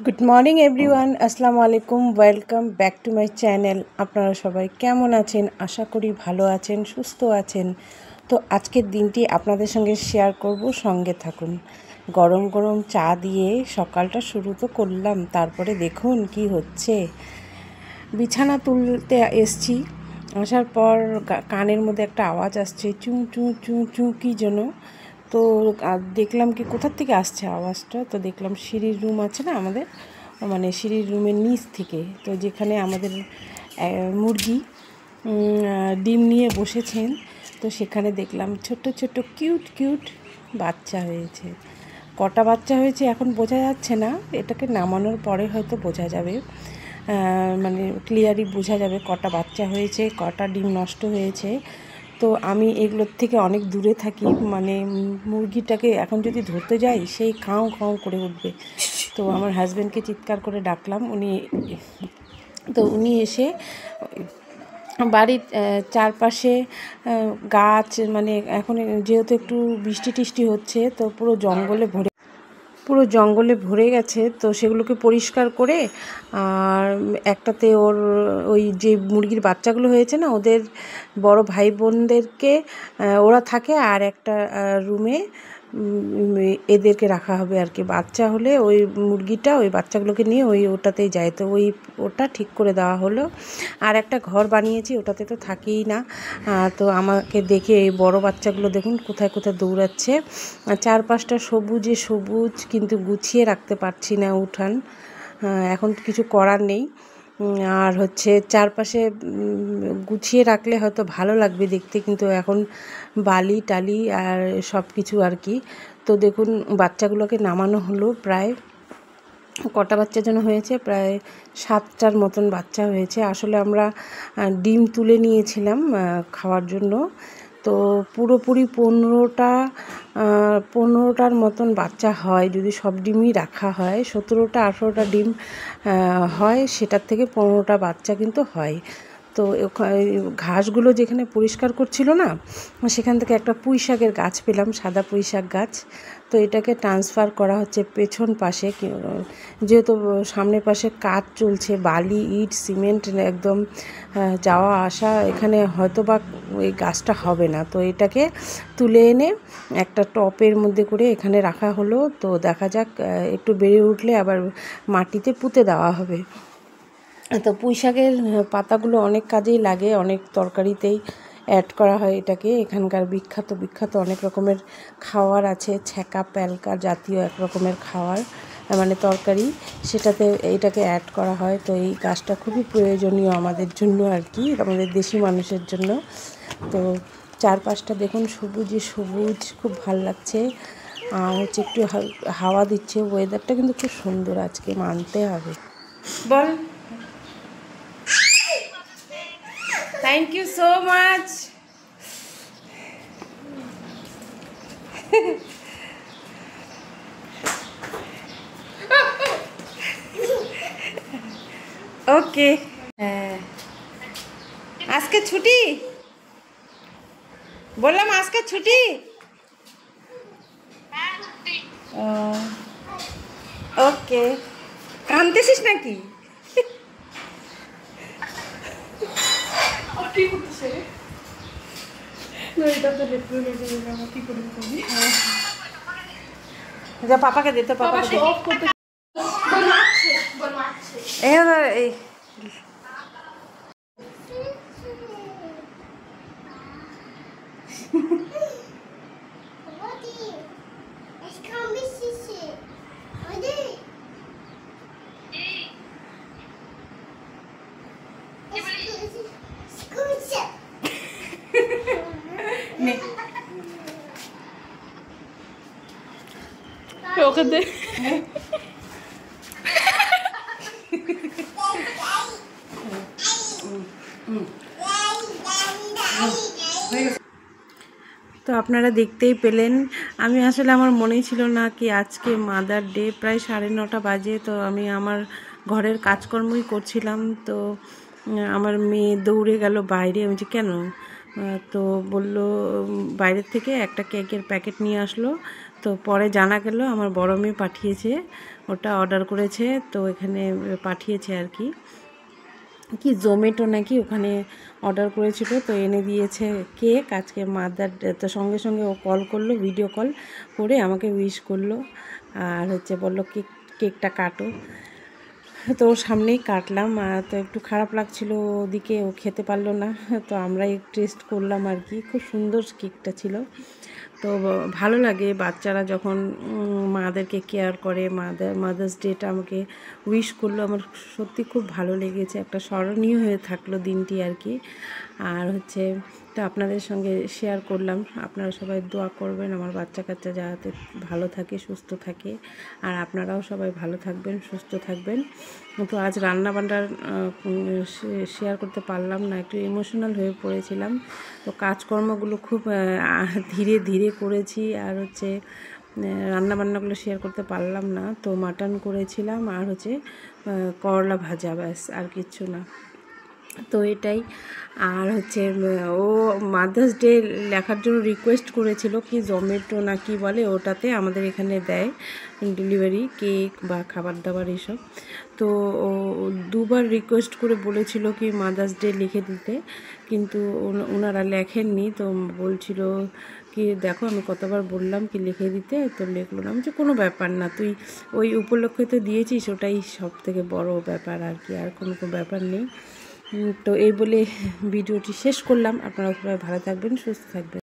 Good morning everyone, আসসালামু আলাইকুম। Welcome back to my channel. আপনারা সবাই কেমন আছেন? আশা করি ভালো আছেন, সুস্থ আছেন। তো আজকের দিনটি আপনাদের সঙ্গে শেয়ার করব, সঙ্গে থাকুন। গরম গরম চা দিয়ে সকালটা শুরু তো করলাম, তারপরে দেখুন কি হচ্ছে। বিছানা তুলতে এসছি, আসার পর কানের মধ্যে একটা আওয়াজ আসছে, চুঁ চুঁ চুঁ চুঁ কী যেন। তো দেখলাম কি কোথার থেকে আসছে আওয়াজটা, তো দেখলাম সিঁড়ির রুম আছে না আমাদের, মানে সিঁড়ির রুমের নিচ থেকে, তো যেখানে আমাদের মুরগি ডিম নিয়ে বসেছেন, তো সেখানে দেখলাম ছোট্ট ছোট্ট কিউট কিউট বাচ্চা হয়েছে। কটা বাচ্চা হয়েছে এখন বোঝা যাচ্ছে না, এটাকে নামানোর পরে হয়তো বোঝা যাবে, মানে ক্লিয়ারই বোঝা যাবে কটা বাচ্চা হয়েছে, কটা ডিম নষ্ট হয়েছে। তো আমি এগুলোর থেকে অনেক দূরে থাকি, মানে মুরগিটাকে এখন যদি ধরতে যাই সেই খাও খাও করে উঠবে। তো আমার হাজব্যান্ডকে চিৎকার করে ডাকলাম, উনি এসে বাড়ির চারপাশে গাছ, মানে এখন যেহেতু একটু বৃষ্টি টিষ্টি হচ্ছে, তো পুরো জঙ্গলে ভরে গেছে, তো সেগুলোকে পরিষ্কার করে, আর একটাতে ওই যে মুরগির বাচ্চাগুলো হয়েছে না, ওদের বড় ভাই বোনদেরকে ওরা থাকে, আর একটা রুমে এদেরকে রাখা হবে আর কি। বাচ্চা হলে ওই মুরগিটা ওই বাচ্চাগুলোকে নিয়ে ওটাতেই যায়, তো ওটা ঠিক করে দেওয়া হলো। আর একটা ঘর বানিয়েছি, ওটাতে তো থাকেই না। তো আমাকে দেখে এই বড় বাচ্চাগুলো দেখুন কোথায় কোথায় দৌড়াচ্ছে। চারপাশটা সবুজে সবুজ, কিন্তু গুছিয়ে রাখতে পারছি না উঠান, এখন কিছু করার নেই। আর হচ্ছে চারপাশে গুছিয়ে রাখলে হয়তো ভালো লাগবে দেখতে, কিন্তু এখন বালি টালি আর সব কিছু আর কি। তো দেখুন বাচ্চাগুলোকে নামানো হলো, প্রায় কটা বাচ্চা যেন হয়েছে, প্রায় 7টার মতন বাচ্চা হয়েছে। আসলে আমরা ডিম তুলে নিয়েছিলাম খাওয়ার জন্য, তো পুরোপুরি 15টার মতন বাচ্চা হয় যদি সব ডিমই রাখা হয়। 17টা 18টা ডিম হয়, সেটার থেকে 15টা বাচ্চা কিন্তু হয়। তো ঘাসগুলো যেখানে পরিষ্কার করছিল না, সেখান থেকে একটা পুঁই শাকের গাছ পেলাম, সাদা পুঁই শাক গাছ। তো এটাকে ট্রান্সফার করা হচ্ছে পেছন পাশে, যেহেতু সামনের পাশে কাজ চলছে, বালি ইট সিমেন্ট একদম যাওয়া আসা, এখানে হয়তো বা ওই গাছটা হবে না। তো এটাকে তুলে এনে একটা টপের মধ্যে করে এখানে রাখা হলো। তো দেখা যাক, একটু বেড়ে উঠলে আবার মাটিতে পুঁতে দেওয়া হবে। তো পুঁই শাকের পাতাগুলো অনেক কাজেই লাগে, অনেক তরকারিতেই অ্যাড করা হয় এটাকে। এখানকার বিখ্যাত অনেক রকমের খাওয়ার আছে, ছ্যাঁকা প্যালকা জাতীয় এক রকমের খাওয়ার, মানে তরকারি, সেটাতে এটাকে অ্যাড করা হয়। তো এই গাছটা খুবই প্রয়োজনীয় আমাদের জন্য আর কি, আমাদের দেশি মানুষের জন্য। তো চারপাশটা দেখুন সবুজে সবুজ, খুব ভাল লাগছে। আর হচ্ছে একটু হাওয়া দিচ্ছে, ওয়েদারটা কিন্তু খুব সুন্দর আজকে, মানতে হবে। বল, থ্যাংক ইউ সো মাচ। ওকে, হ্যাঁ আজকে ছুটি, বললাম আজকে ছুটি। ওকে, কাঁদতেছিস নাকি? যা পাপাকে দে, তো পাপাকে দে। এই ওকে দে। তো আপনারা দেখতেই পেলেন, আমি আসলে আমার মনেই ছিল না কি আজকে মাদার ডে। প্রায় 9:30 বাজে, তো আমি আমার ঘরের কাজকর্মই করছিলাম। তো আমার মেয়ে দৌড়ে গেল বাইরে। আমি যে কেন, তো বলল বাইরের থেকে একটা কেকের প্যাকেট নিয়ে আসলো। তো পরে জানা গেল আমার বড় মেয়ে পাঠিয়েছে, ওটা অর্ডার করেছে, তো এখানে পাঠিয়েছে আর কি, কি জোম্যাটো নাকি ওখানে অর্ডার করেছিল, তো এনে দিয়েছে কেক। আজকে মাদার ডে, তো সঙ্গে সঙ্গে ও কল করলো, ভিডিও কল করে আমাকে উইশ করলো, আর হচ্ছে বললো কেকটা কাটো। তো ওর সামনেই কাটলাম, তো একটু খারাপ লাগছিল ওদিকে, ও খেতে পারলো না, তো আমরাই টেস্ট করলাম আর কি। খুব সুন্দর কেকটা ছিল। তো ভালো লাগে বাচ্চারা যখন মাদেরকে কেয়ার করে, মাদার্স ডেটা আমাকে উইশ করলো, আমার সত্যি খুব ভালো লেগেছে, একটা স্মরণীয় হয়ে থাকলো দিনটি আর কি। আর হচ্ছে তো আপনাদের সঙ্গে শেয়ার করলাম, আপনারা সবাই দোয়া করবেন আমার বাচ্চা কাচ্চা যাতে ভালো থাকে, সুস্থ থাকে, আর আপনারাও সবাই ভালো থাকবেন, সুস্থ থাকবেন। তো আজ রান্নাবান্নার শেয়ার করতে পারলাম না, একটু ইমোশনাল হয়ে পড়েছিলাম। তো কাজকর্মগুলো খুব ধীরে ধীরে করেছি, আর হচ্ছে রান্নাবান্নাগুলো শেয়ার করতে পারলাম না। তো মাটন করেছিলাম, আর হচ্ছে করলা ভাজা, ব্যাস, আর কিচ্ছু না। তো এটাই। আর হচ্ছে ও মাদার্স ডে লেখার জন্য রিকোয়েস্ট করেছিল, কি জোম্যাটো না কি বলে ওটাতে আমাদের এখানে দেয় ডেলিভারি, কেক বা খাবার দাবার এসব। তো ও দুবার রিকোয়েস্ট করে বলেছিল কি মাদার্স ডে লিখে দিতে, কিন্তু ওনারা লেখেননি। তো বলছিল কি দেখো আমি কতবার বললাম কি লিখে দিতে, তো লিখলো না। আমি যে কোনো ব্যাপার না, তুই ওই উপলক্ষে তো দিয়েছিস, ওটাই সব থেকে বড় ব্যাপার আর কি, আর কোনো ব্যাপার নেই। তো এই বলে ভিডিওটি শেষ করলাম। আপনারা সবাই ভালো থাকবেন, সুস্থ থাকবেন।